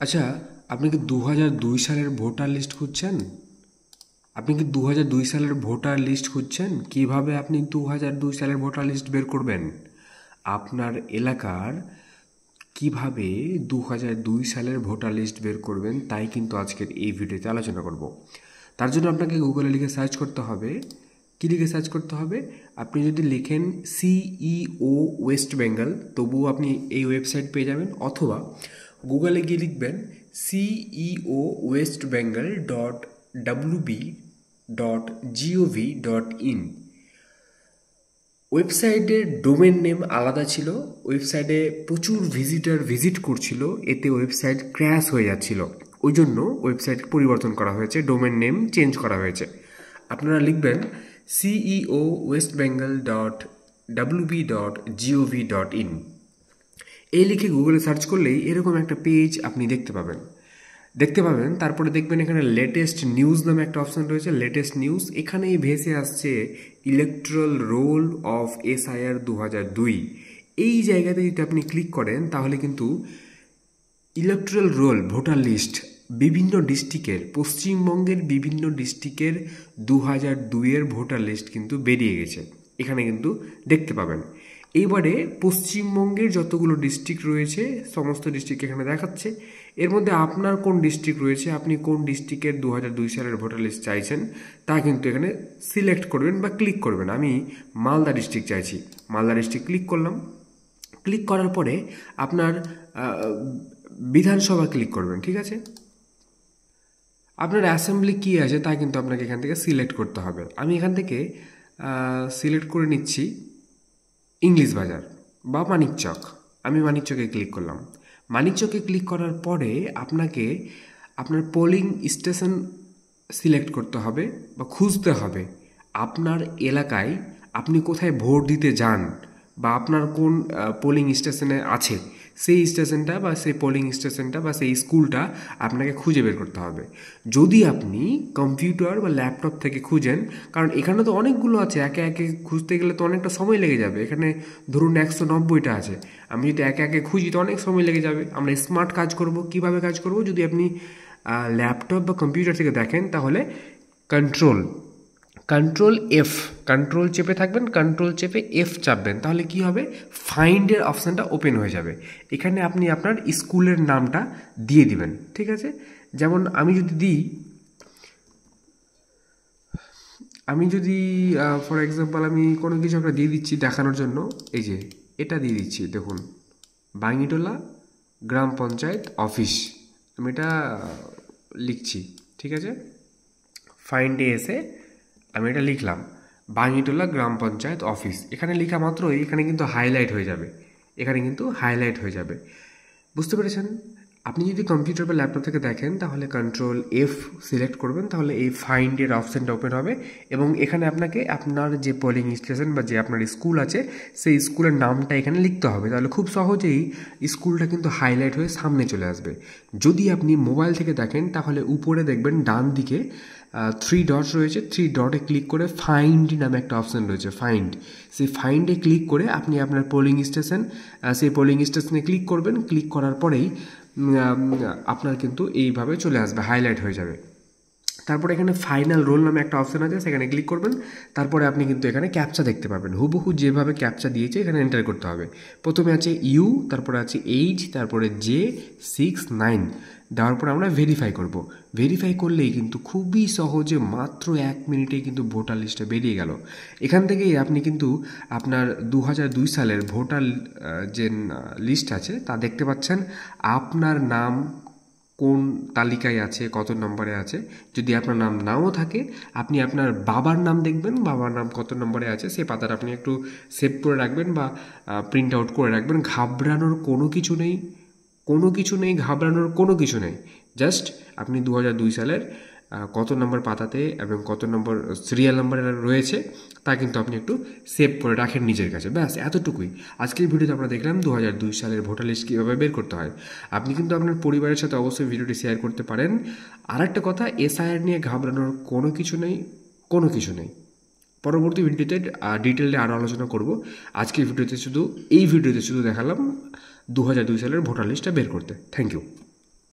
আচ্ছা, আপনি কি 2002 সালের ভোটার লিস্ট খুঁজছেন? আপনি কি 2002 সালের ভোটার লিস্ট খুঁজছেন? কিভাবে আপনি 2002 সালের ভোটার লিস্ট বের করবেন? আপনার এলাকার কিভাবে 2002 সালের ভোটার লিস্ট বের করবেন তাই কিন্তু আজকের এই ভিডিওতে আলোচনা করব। তার জন্য আপনাকে গুগলে লিখে সার্চ করতে হবে। কী লিখে সার্চ করতে হবে? আপনি যদি লিখেন সিইও ওয়েস্ট বেঙ্গল, তবুও আপনি এই ওয়েবসাইট পেয়ে যাবেন, অথবা গুগলে গিয়ে লিখবেন সিইও ওয়েস্ট বেঙ্গল .wb.gov.in। ওয়েবসাইটের ডোমেন নেম আলাদা ছিল, ওয়েবসাইটে প্রচুর ভিজিটার ভিজিট করছিল, এতে ওয়েবসাইট ক্র্যাশ হয়ে যাচ্ছিল। ওই জন্য ওয়েবসাইট পরিবর্তন করা হয়েছে, ডোমেন নেম চেঞ্জ করা হয়েছে। আপনারা লিখবেন সিইও ওয়েস্ট বেঙ্গল .wb.gov.in। এই লিখে গুগলে সার্চ করলেই এরকম একটা পেজ আপনি দেখতে পাবেন। তারপরে দেখবেন এখানে লেটেস্ট নিউজ নামে একটা অপশন রয়েছে, লেটেস্ট নিউজ। এখানেই ভেসে আসছে ইলেকট্রাল রোল অফ এসআইআর 2002। এই জায়গাতে যদি আপনি ক্লিক করেন তাহলে কিন্তু ইলেকট্রাল রোল ভোটার লিস্ট বিভিন্ন ডিস্ট্রিক্টের, পশ্চিমবঙ্গের বিভিন্ন ডিস্ট্রিক্টের 2002-এর ভোটার লিস্ট কিন্তু বেরিয়ে গেছে, এখানে কিন্তু দেখতে পাবেন। এইবারে পশ্চিমবঙ্গের যতগুলো ডিস্ট্রিক্ট রয়েছে সমস্ত ডিস্ট্রিক্ট এখানে দেখাচ্ছে। এর মধ্যে আপনার কোন ডিস্ট্রিক্ট রয়েছে, আপনি কোন ডিস্ট্রিক্টের 2002 সালের ভোটার লিস্ট চাইছেন তা কিন্তু এখানে সিলেক্ট করবেন বা ক্লিক করবেন। আমি মালদা ডিস্ট্রিক্ট চাইছি, মালদা ডিস্ট্রিক্ট ক্লিক করলাম। ক্লিক করার পরে আপনার বিধানসভা ক্লিক করবেন, ঠিক আছে। আপনার অ্যাসেম্বলি কী আছে তা কিন্তু আপনাকে এখান থেকে সিলেক্ট করতে হবে। আমি এখান থেকে সিলেক্ট করে নিচ্ছি ইংলিশ বাজার বা মানিকচক। আমি মানিকচকে ক্লিক করলাম। মানিকচকে ক্লিক করার পরে আপনাকে আপনার পোলিং স্টেশন সিলেক্ট করতে হবে বা খুঁজতে হবে আপনার এলাকায় আপনি কোথায় ভোট দিতে যান বা আপনার কোন পোলিং স্টেশনে আছে সেই স্টেশনটা বা সেই পোলিং স্টেশনটা বা সেই স্কুলটা আপনাকে খুঁজে বের করতে হবে। যদি আপনি কম্পিউটার বা ল্যাপটপ থেকে খুঁজেন, কারণ এখানে তো অনেকগুলো আছে, একে একে খুঁজতে গেলে তো অনেকটা সময় লেগে যাবে। এখানে ধরুন 190টা আছে, আমি যদি একে একে খুঁজি তো অনেক সময় লেগে যাবে। আমরা স্মার্ট কাজ করব। কিভাবে কাজ করব? যদি আপনি ল্যাপটপ বা কম্পিউটার থেকে দেখেন তাহলে কন্ট্রোল চেপে থাকবেন, কন্ট্রোল চেপে এফ চাপবেন, তাহলে কি হবে? ফাইন্ডের অপশানটা ওপেন হয়ে যাবে। এখানে আপনি আপনার স্কুলের নামটা দিয়ে দিবেন, ঠিক আছে। যেমন আমি যদি ফর এক্সাম্পল আমি কোনো কিছু একটা দিয়ে দিচ্ছি দেখানোর জন্য, এই যে এটা দিয়ে দিচ্ছি, দেখুন বাঙ্গিটোলা গ্রাম পঞ্চায়েত অফিস, আমি এটা লিখছি, ঠিক আছে। ফাইন্ডে এসে আমি এটা লিখলাম বাঙ্গিটোলা গ্রাম পঞ্চায়েত অফিস। এখানে লেখা মাত্রই এখানে কিন্তু হাইলাইট হয়ে যাবে। বুঝতে পেরেছেন? আপনি যদি কম্পিউটার বা ল্যাপটপ থেকে দেখেন তাহলে কন্ট্রোল এফ সিলেক্ট করবেন, তাহলে এই ফাইন্ডের অপশানটা ওপেন হবে এবং এখানে আপনাকে আপনার যে পোলিং স্টেশন বা যে আপনার স্কুল আছে সেই স্কুলের নামটা এখানে লিখতে হবে। তাহলে খুব সহজেই স্কুলটা কিন্তু হাইলাইট হয়ে সামনে চলে আসবে। যদি আপনি মোবাইল থেকে দেখেন তাহলে উপরে দেখবেন ডান দিকে 3 ডটস রয়েছে, 3 ডটে ক্লিক করে ফাইন্ড নামে একটা অপশান রয়েছে, সেই ফাইন্ডে ক্লিক করে আপনি আপনার পোলিং স্টেশন, সেই পোলিং স্টেশনে ক্লিক করবেন। ক্লিক করার পরেই আপনার কিন্তু এইভাবে চলে আসবে, হাইলাইট হয়ে যাবে। তারপরে এখানে ফাইনাল রোল নামে একটা অপশান আছে, সেখানে ক্লিক করবেন। তারপরে আপনি কিন্তু এখানে ক্যাপচা দেখতে পাবেন, হুবহু যেভাবে ক্যাপচা দিয়েছে এখানে এন্টার করতে হবে। প্রথমে আছে ইউ, তারপরে আছে এইজ, তারপরে J69 দেওয়ার পরে আমরা ভেরিফাই করব। ভেরিফাই করলেই কিন্তু খুবই সহজে মাত্র 1 মিনিটেই কিন্তু ভোটার লিস্টে বেরিয়ে গেল। এখান থেকেই আপনি কিন্তু আপনার 2002 সালের ভোটার যে লিস্ট আছে তা দেখতে পাচ্ছেন। আপনার নাম কোন তালিকায় আছে, কত নম্বরে আছে। যদি আপনার নাম নাও থাকে আপনি আপনার বাবার নাম দেখবেন, বাবার নাম কত নম্বরে আছে সেই পাতাটা আপনি একটু সেভ করে রাখবেন বা প্রিন্ট আউট করে রাখবেন। ঘাবড়ানোর কোনো কিছু নেই। জাস্ট আপনি 2002 সালের কত নম্বর পাতাতে এবং কত নম্বর সিরিয়াল নাম্বারে রয়েছে তা কিন্তু আপনি একটু সেভ করে রাখেন নিজের কাছে, ব্যাস এতটুকুই। আজকের ভিডিওতে আমরা দেখলাম 2002 সালের ভোটার লিস্ট কীভাবে বের করতে হয়। আপনি কিন্তু আপনার পরিবারের সাথে অবশ্যই ভিডিওটি শেয়ার করতে পারেন। আর একটা কথা, এসআইআর নিয়ে ঘাবড়ানোর কোনো কিছু নেই। পরবর্তী ভিডিওতে ডিটেলে আরও আলোচনা করব। আজকের ভিডিওতে শুধু দেখালাম 2002 সালের ভোটার লিস্টটা বের করতে। Thank you.